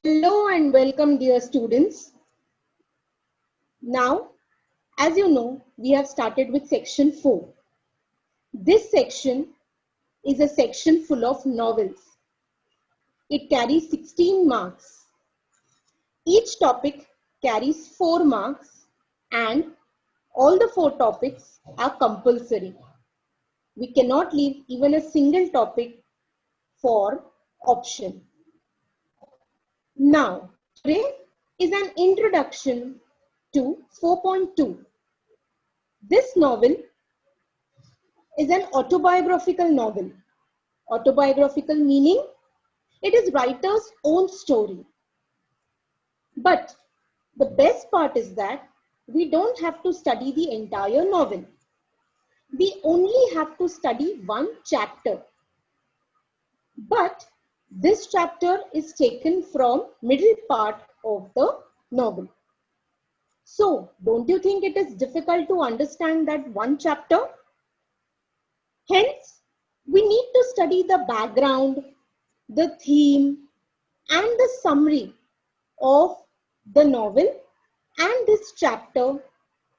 Hello and welcome, dear students. Now, as you know, we have started with section 4. This section is a section full of novels. It carries 16 marks. Each topic carries 4 marks and all the 4 topics are compulsory. We cannot leave even a single topic for option. Now, today is an introduction to 4.2. This novel is an autobiographical novel. Autobiographical meaning it is writer's own story. But the best part is that we don't have to study the entire novel. We only have to study one chapter. But this chapter is taken from middle part of the novel. So, don't you think it is difficult to understand that one chapter? Hence, we need to study the background, the theme, and the summary of the novel and this chapter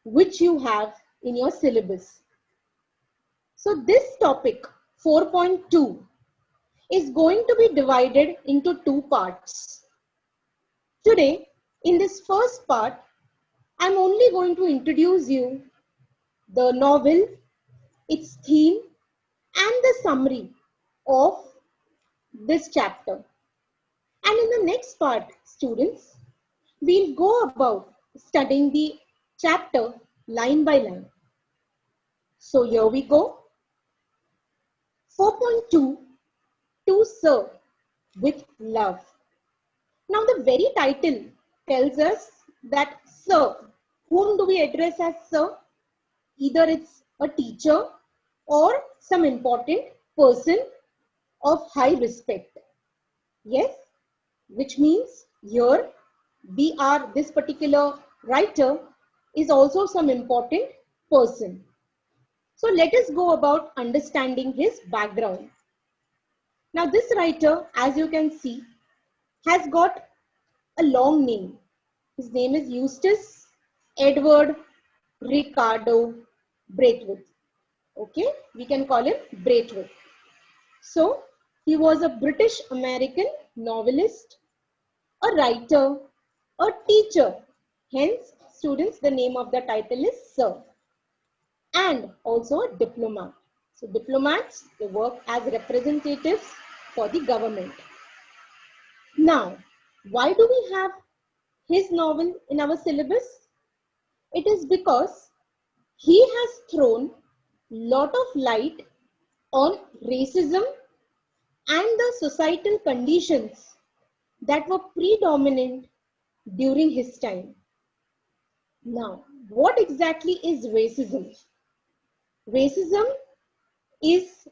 which you have in your syllabus. So, this topic 4.2 is going to be divided into 2 parts. Today, in this first part, I'm only going to introduce you the novel, its theme, and the summary of this chapter. And in the next part, students, we'll go about studying the chapter line by line. So here we go. 4.2, To Serve with Love. Now the very title tells us that sir, whom do we address as sir? Either it's a teacher or some important person of high respect. Yes, which means here this particular writer is also some important person. So let us go about understanding his background. Now this writer, as you can see, has got a long name. His name is Eustace Edward Ricardo Braithwaite. Okay, we can call him Braithwaite. So he was a British American novelist, a writer, a teacher. Hence, students, the name of the title is Sir. And also a diplomat. So diplomats, they work as representatives for the government. Now, why do we have his novel in our syllabus? It is because he has thrown lot of light on racism and the societal conditions that were predominant during his time. Now, what exactly is racism? Racism is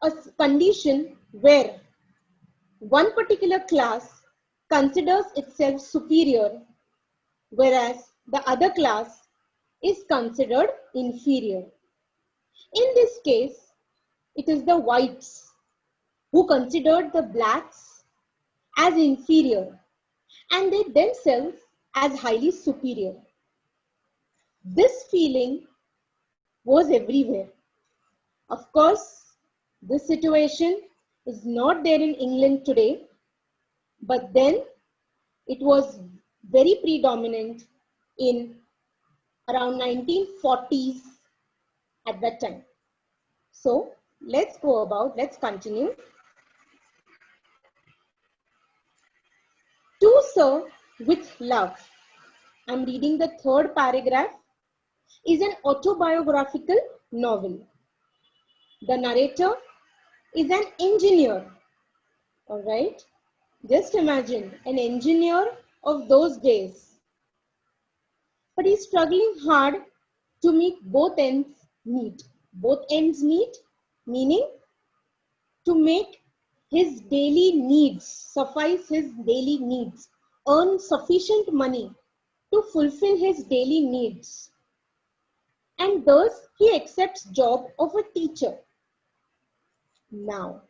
a condition where one particular class considers itself superior, whereas the other class is considered inferior. In this case, it is the whites who considered the blacks as inferior and they themselves as highly superior. This feeling was everywhere. Of course, this situation is not there in England today, but then it was very predominant in around 1940s at that time. So let's continue. To Serve with Love. I'm reading the third paragraph. Is an autobiographical novel. The narrator is an engineer. All right. Just imagine an engineer of those days. But he's struggling hard to make both ends meet. Both ends meet, meaning to make his daily needs, suffice his daily needs, earn sufficient money to fulfill his daily needs. And thus he accepts job of a teacher. Now,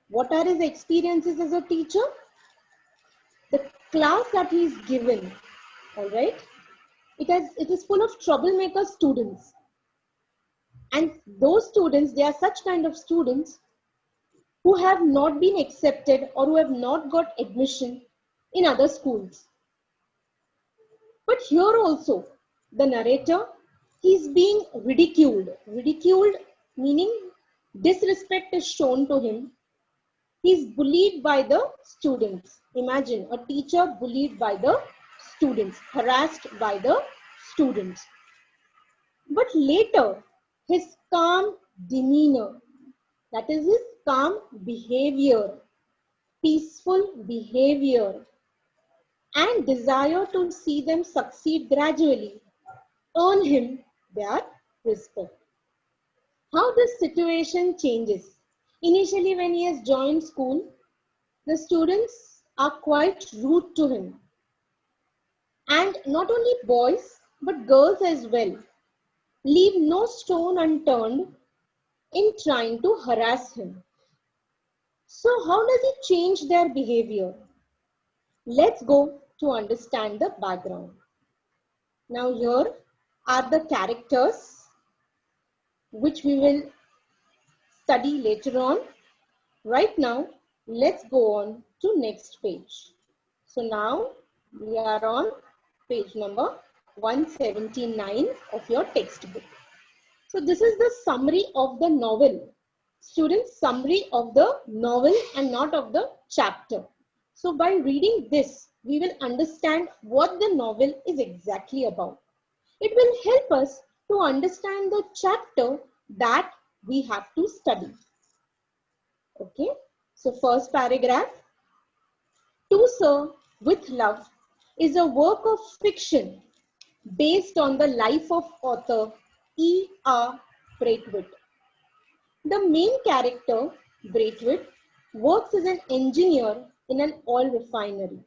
what are his experiences as a teacher? the class that he is given, all right, it is full of troublemaker students. And those students, they are such kind of students who have not been accepted or who have not got admission in other schools. But here also, the narrator, he's being ridiculed. Ridiculed meaning disrespect is shown to him. He's bullied by the students. Imagine a teacher bullied by the students, harassed by the students. But later, his calm demeanor, that is his calm behavior, peaceful behavior, and desire to see them succeed gradually earn him their respect. How this situation changes. Initially, when he has joined school, the students are quite rude to him. And not only boys, but girls as well leave no stone unturned in trying to harass him. So how does he change their behavior? Let's go to understand the background. Now here are the characters which we will study later on. Right now, let's go on to next page. So now we are on page number 179 of your textbook. So this is the summary of the novel. Students, summary of the novel and not of the chapter. So by reading this, we will understand what the novel is exactly about. It will help us to understand the chapter that we have to study. Okay, so first paragraph. To Sir with Love is a work of fiction based on the life of author E.R. Braithwaite. The main character, Braithwaite, works as an engineer in an oil refinery.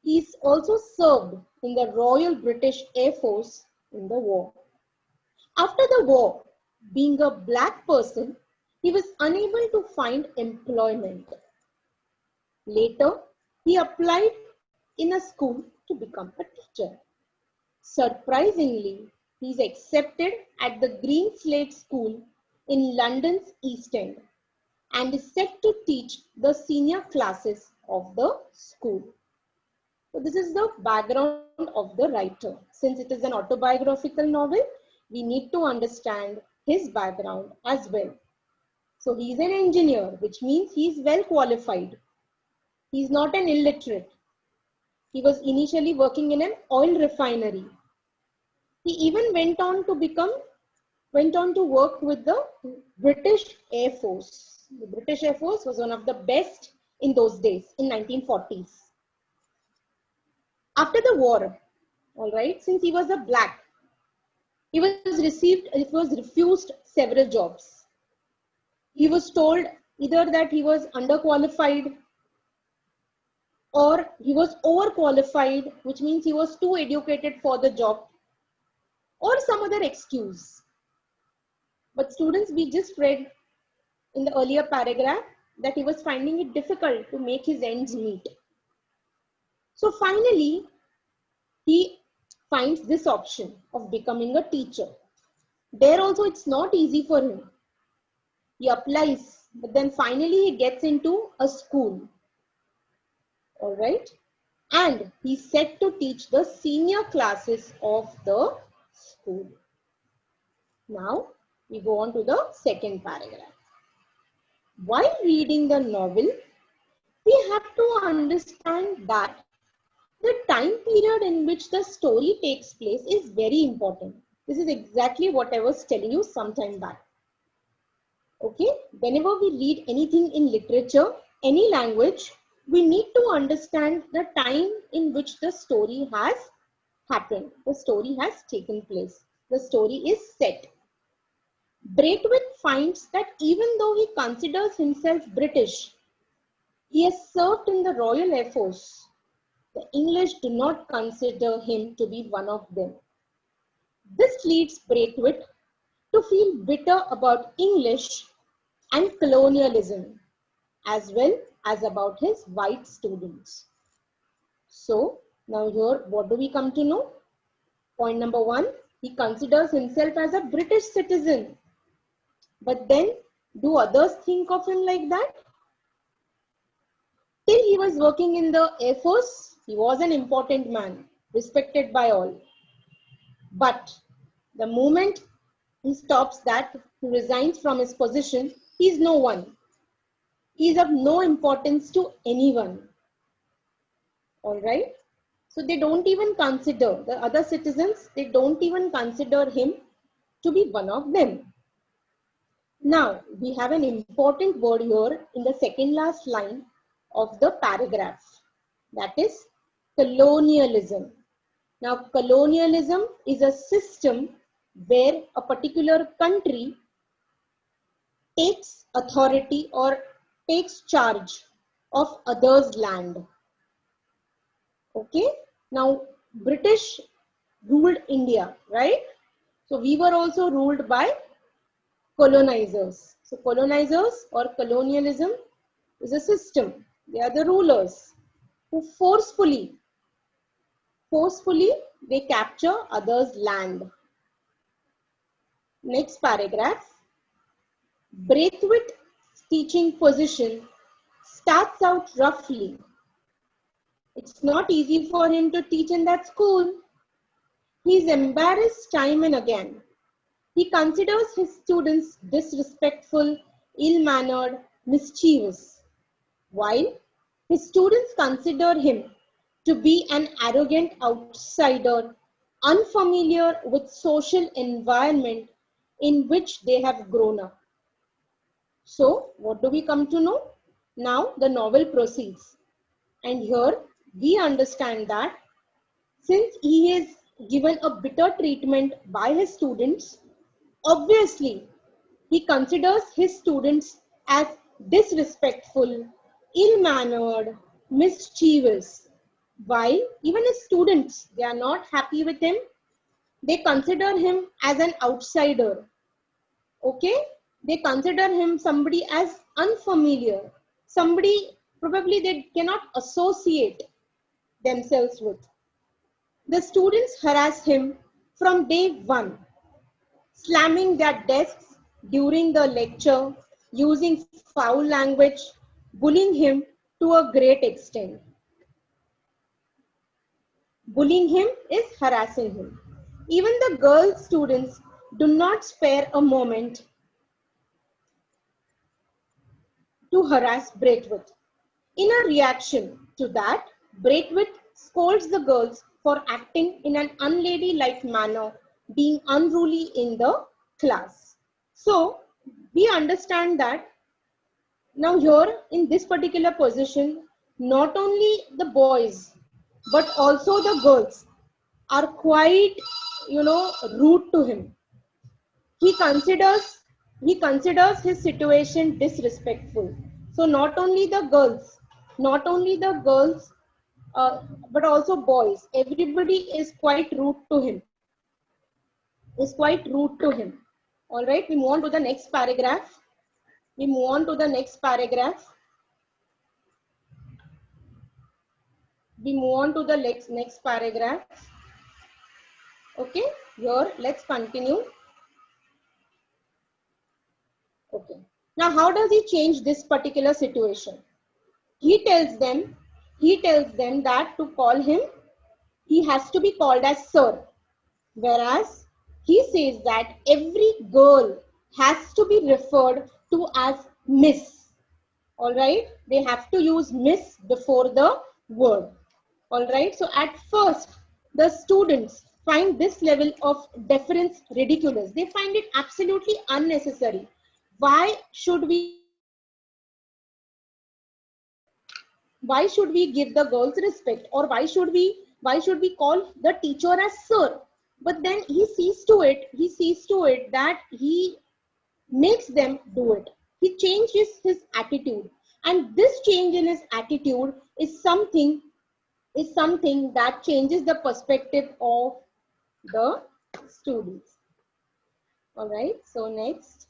He is also served in the Royal British Air Force in the war. After the war, being a black person, he was unable to find employment. Later, he applied in a school to become a teacher. Surprisingly, he is accepted at the Green Slate School in London's East End and is set to teach the senior classes of the school. So this is the background of the writer. Since it is an autobiographical novel, we need to understand his background as well. So he is an engineer, which means he is well qualified. He is not an illiterate. He was initially working in an oil refinery. He even went on to work with the British Air Force. The British Air Force was one of the best in those days, in 1940s. After the war, all right, since he was a black, he was refused several jobs. He was told either that he was underqualified or he was overqualified, which means he was too educated for the job, or some other excuse. But students, we just read in the earlier paragraph that he was finding it difficult to make his ends meet. So finally, he finds this option of becoming a teacher. There also, it's not easy for him. He applies, but then finally he gets into a school. All right. And he's set to teach the senior classes of the school. Now, we go on to the second paragraph. While reading the novel, we have to understand that the time period in which the story takes place is very important. This is exactly what I was telling you some time back. Okay, whenever we read anything in literature, any language, we need to understand the time in which the story has happened. The story has taken place. The story is set. Braithwaite finds that even though he considers himself British, he has served in the Royal Air Force. The English do not consider him to be one of them. This leads Braithwaite to feel bitter about English and colonialism, as well as about his white students. So now here, what do we come to know? Point number one, he considers himself as a British citizen. But then, do others think of him like that? Till he was working in the Air Force, he was an important man, respected by all. But the moment he stops that, he resigns from his position, he is no one. He is of no importance to anyone. All right? So they don't even consider, the other citizens, they don't even consider him to be one of them. Now, we have an important word here in the second last line of the paragraph. That is colonialism. Now, colonialism is a system where a particular country takes authority or takes charge of others' land. Okay. Now, British ruled India, right? So we were also ruled by colonizers. So colonizers or colonialism is a system. They are the rulers who forcefully they capture others' land. Next paragraph. Braithwaite's teaching position starts out roughly. It's not easy for him to teach in that school. He is embarrassed time and again. He considers his students disrespectful, ill-mannered, mischievous, while his students consider him to be an arrogant outsider, unfamiliar with social environment in which they have grown up. So, what do we come to know? Now, the novel proceeds. And here, we understand that since he is given a bitter treatment by his students, obviously, he considers his students as disrespectful, ill-mannered, mischievous. While even his students, they are not happy with him. They consider him as an outsider. Okay? They consider him somebody as unfamiliar. Somebody probably they cannot associate themselves with. The students harass him from day one, slamming their desks during the lecture, using foul language, bullying him to a great extent. Bullying him is harassing him. Even the girl students do not spare a moment to harass Braithwaite. In a reaction to that, Braithwaite scolds the girls for acting in an unladylike manner, being unruly in the class. So, we understand that now here in this particular position, not only the boys, but also the girls are quite, rude to him. He considers his situation disrespectful. So not only the girls, but also boys. Everybody is quite rude to him. All right, we move on to the next paragraph. Next paragraph. Okay, here let's continue. Okay. Now, how does he change this particular situation? He tells them that to call him, he has to be called as sir. Whereas he says that every girl has to be referred to as miss. All right. They have to use miss before the word. All right. So at first, the students find this level of deference ridiculous. They find it absolutely unnecessary. Why should we give the girls respect, or why should we call the teacher as sir? But then he sees to it that he makes them do it. He changes his attitude, and this change in his attitude is something that changes the perspective of the students. All right, so next.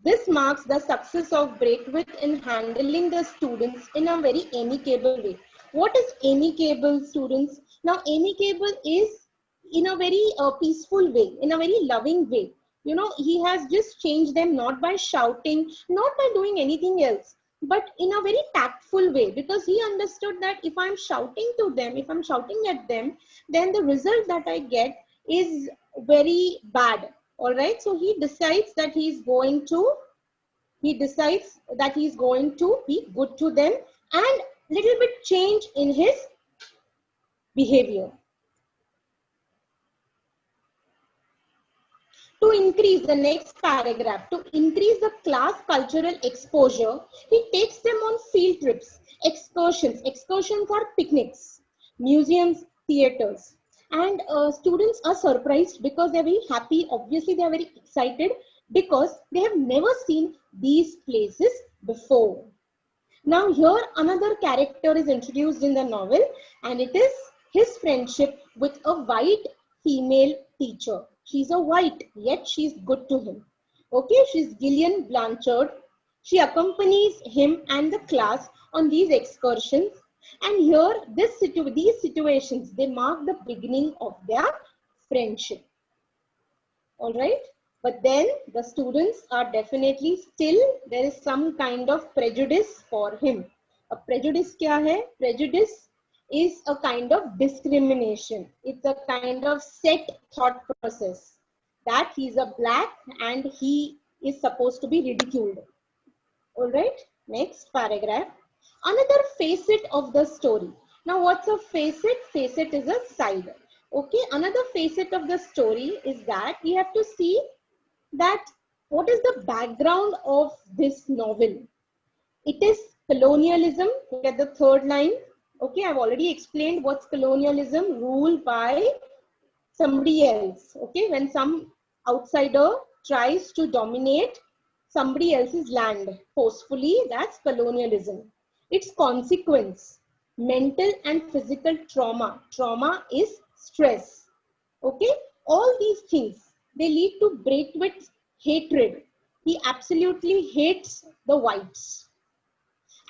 This marks the success of Braithwaite in handling the students in a very amicable way. What is amicable, students? Now, amicable is in a very peaceful way, in a very loving way. You know, he has just changed them not by shouting, not by doing anything else, but in a very tactful way, because he understood that if I'm shouting to them, if I'm shouting at them, then the result that I get is very bad. All right. So he decides that he's going to be good to them and little bit change in his behavior. To increase the next paragraph, to increase the class cultural exposure, he takes them on field trips, excursions. Excursions are picnics, museums, theaters. And students are surprised because they're very happy. Obviously, they are very excited because they have never seen these places before. Now here another character is introduced in the novel, and it is his friendship with a white female teacher. She's a white, yet she's good to him. Okay, she's Gillian Blanchard. She accompanies him and the class on these excursions. And here, these situations, they mark the beginning of their friendship. All right. But then the students are definitely still, there is some kind of prejudice for him. A prejudice kya hai? Prejudice is a kind of discrimination. It's a kind of set thought process that he's a black and he is supposed to be ridiculed. All right. Next paragraph. Another facet of the story. Now what's a facet? Facet is a side. Okay. Another facet of the story is that we have to see that what is the background of this novel. It is colonialism. Look at the third line. Okay, I've already explained what's colonialism. Rule by somebody else. Okay, when some outsider tries to dominate somebody else's land forcefully, that's colonialism. Its consequence, mental and physical trauma. Trauma is stress. Okay, all these things, they lead to Braithwaite's hatred. He absolutely hates the whites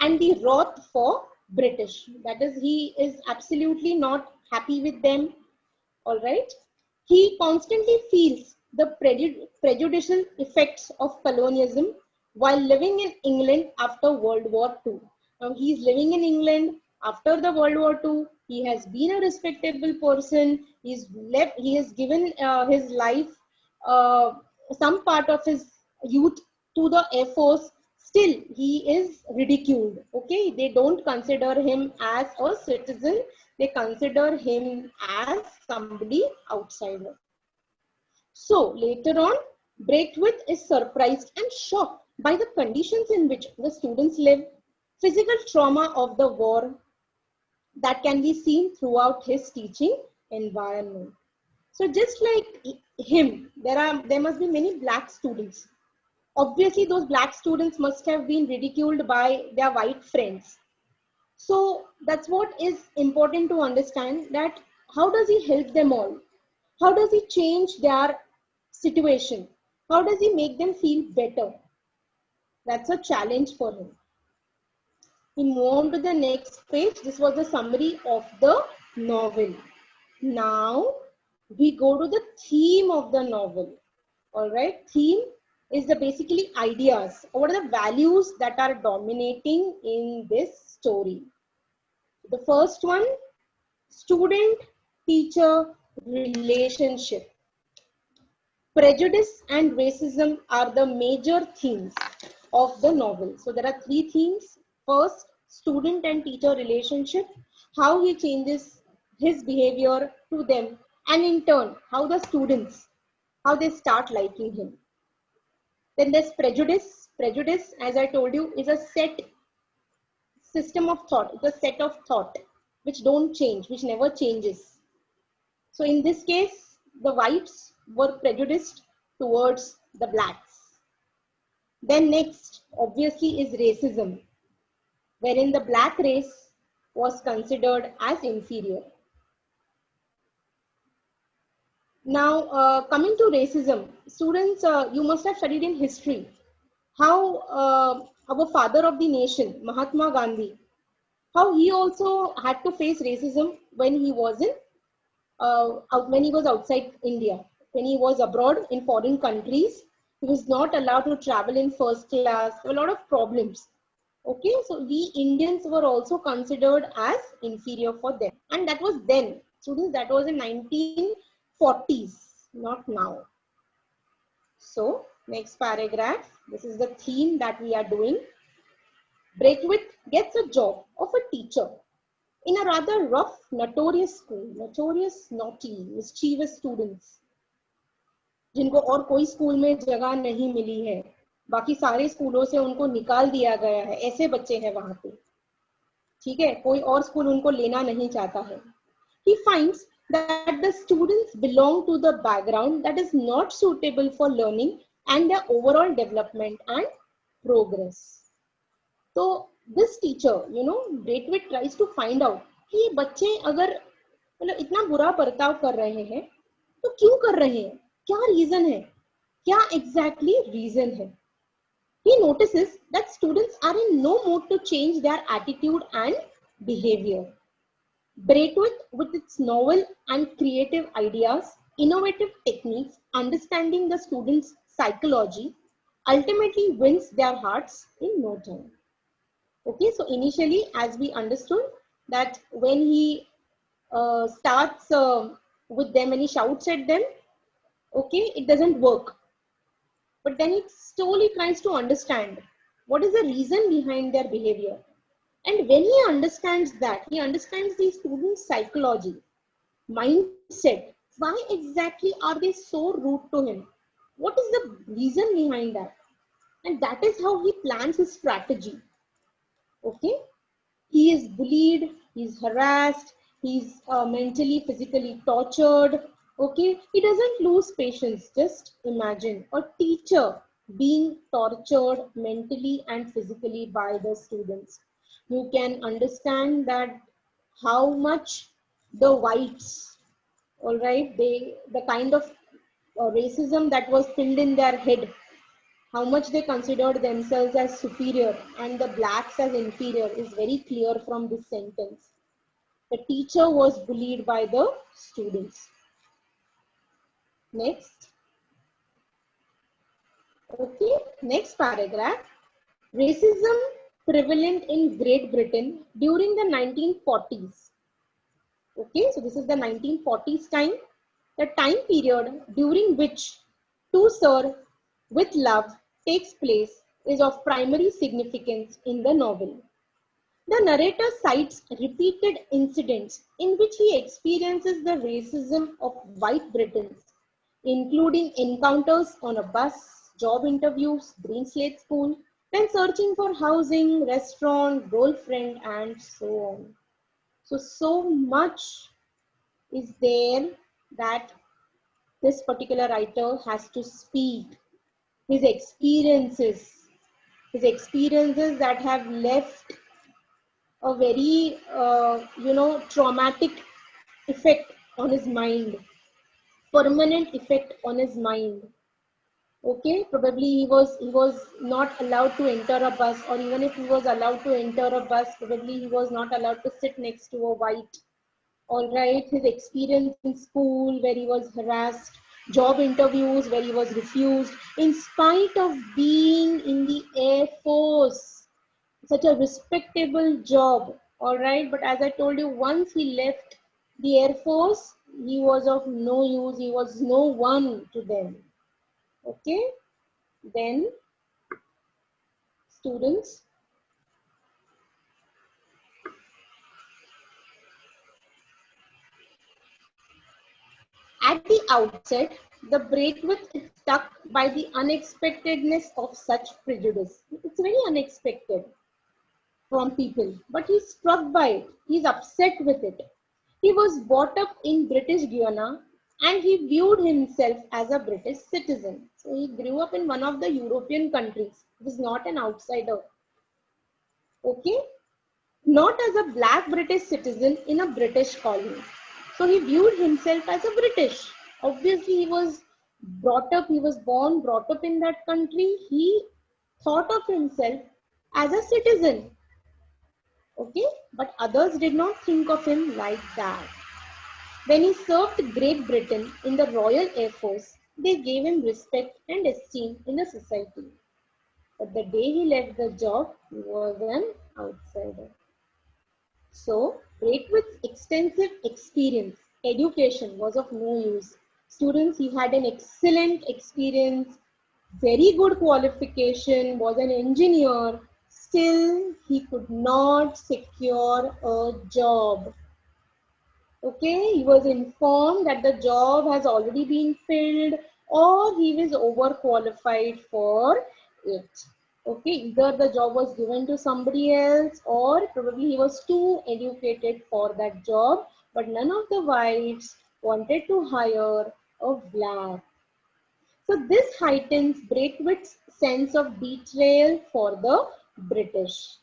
and the wrath for British. That is, he is absolutely not happy with them. All right. He constantly feels the prejudicial effects of colonialism while living in England after World War II. Now he is living in England after the World War II. He has been a respectable person. He has given his life, some part of his youth to the Air Force. Still, he is ridiculed. Okay, they don't consider him as a citizen. They consider him as somebody outsider. So later on, Braithwaite is surprised and shocked by the conditions in which the students live, physical trauma of the war that can be seen throughout his teaching environment. So just like him, there must be many black students. Obviously, those black students must have been ridiculed by their white friends. So that's what is important to understand, that how does he help them all? How does he change their situation? How does he make them feel better? That's a challenge for him. We move on to the next page. This was the summary of the novel. Now we go to the theme of the novel. All right, theme is the basically ideas. What are the values that are dominating in this story? The first one, student-teacher relationship. Prejudice and racism are the major themes of the novel. So there are three themes. First, student and teacher relationship, how he changes his behavior to them, and in turn, how the students, how they start liking him. Then there's prejudice. Prejudice, as I told you, is a set system of thought. It's a set of thought which don't change, which never changes. So in this case, the whites were prejudiced towards the blacks. Then next, obviously, is racism, wherein the black race was considered as inferior. Now, coming to racism, students, you must have studied in history how our father of the nation, Mahatma Gandhi, how he also had to face racism when he was when he was outside India, when he was abroad in foreign countries. He was not allowed to travel in first class. There were a lot of problems. Okay, so we Indians were also considered as inferior for them, and that was then, students. That was in 1940s, not now. So next paragraph. This is the theme that we are doing. Braithwaite gets a job of a teacher in a rather rough, notorious school, notorious, naughty, mischievous students, जिनको और कोई school में जगह नहीं मिली है, बाकी सारे स्कूलों से उनको निकाल दिया गया है, ऐसे बच्चे हैं वहां पे, ठीक है, कोई और स्कूल उनको लेना नहीं चाहता है. He finds that the students belong to the background that is not suitable for learning and their overall development and progress. So this teacher, Braithwaite tries to find out कि ये बच्चे अगर मतलब इतना बुरा बर्ताव कर रहे हैं तो क्यों कर रहे हैं, क्या रीजन है, क्या एग्जैक्टली रीजन है. He notices that students are in no mood to change their attitude and behavior. Braithwaite, with its novel and creative ideas, innovative techniques, understanding the students' psychology, ultimately wins their hearts in no time. Okay, so initially, as we understood, that when he starts with them, when he shouts at them, okay, it doesn't work. But then he slowly tries to understand what is the reason behind their behavior. And when he understands that, he understands the students' psychology, mindset. Why exactly are they so rude to him? What is the reason behind that? And that is how he plans his strategy. Okay, he is bullied, he's harassed, he's mentally, physically tortured. Okay, he doesn't lose patience. Just imagine a teacher being tortured mentally and physically by the students. You can understand that how much the whites, all right, the kind of racism that was filled in their head, how much they considered themselves as superior and the blacks as inferior is very clear from this sentence. The teacher was bullied by the students. Next. Okay, next paragraph. Racism prevalent in Great Britain during the 1940s. Okay, so this is the 1940s time, the time period during which To Sir with Love takes place is of primary significance in the novel. The narrator cites repeated incidents in which he experiences the racism of white Britons, including encounters on a bus, job interviews, Green Slate School, when searching for housing, restaurant, girlfriend, and so on. So much is there that this particular writer has to speak. His experiences that have left a very traumatic effect on his mind, permanent effect on his mind. Okay, probably he was not allowed to enter a bus, or even if he was allowed to enter a bus, probably he was not allowed to sit next to a white. All right, his experience in school where he was harassed, job interviews where he was refused, in spite of being in the Air Force, such a respectable job. All right, but as I told you, once he left the Air Force, he was of no use. He was no one to them. Okay, then students, at the outset, the Braithwaite is struck by the unexpectedness of such prejudice. It's very unexpected from people, but he's struck by it. He's upset with it. He was brought up in British Guiana and he viewed himself as a British citizen. So he grew up in one of the European countries. He was not an outsider. Okay? Not as a black British citizen in a British colony. So he viewed himself as a British. Obviously, he was brought up, he was born, brought up in that country. He thought of himself as a citizen. Okay, but others did not think of him like that. When he served Great Britain in the Royal Air Force, they gave him respect and esteem in the society. But the day he left the job, he was an outsider. So, Braithwaite's extensive experience, education was of no use. Students, he had an excellent experience, very good qualification, was an engineer. Still, he could not secure a job. Okay, he was informed that the job has already been filled or he was overqualified for it. Okay, either the job was given to somebody else or probably he was too educated for that job, but none of the whites wanted to hire a black. So this heightens Braithwaite's sense of betrayal for the British.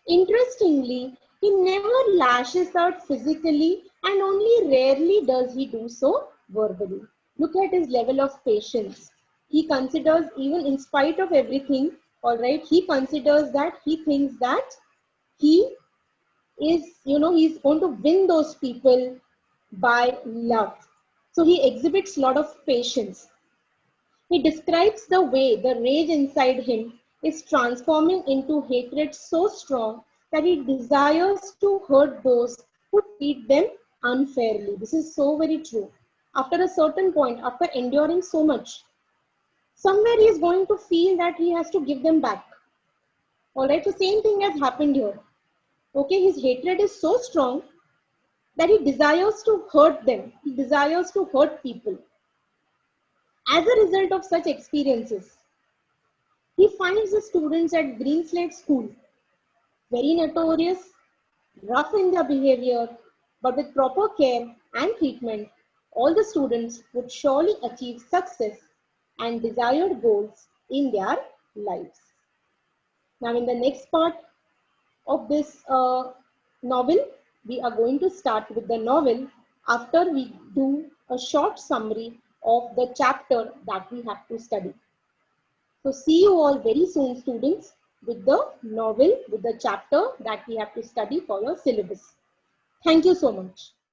Interestingly, he never lashes out physically and only rarely does he do so verbally. Look at his level of patience. He considers, even in spite of everything, all right, he considers that he thinks that he he's going to win those people by love. So he exhibits a lot of patience. He describes the way the rage inside him is transforming into hatred so strong that he desires to hurt those who treat them unfairly. This is so very true. After a certain point, after enduring so much, somewhere he is going to feel that he has to give them back. Alright, so same thing has happened here. Okay, his hatred is so strong that he desires to hurt them. He desires to hurt people. As a result of such experiences, he finds the students at Greenslade School very notorious, rough in their behavior, but with proper care and treatment, all the students would surely achieve success and desired goals in their lives. Now, in the next part of this novel, we are going to start with the novel after we do a short summary of the chapter that we have to study. So see you all very soon, students, with the novel, with the chapter that we have to study for your syllabus. Thank you so much.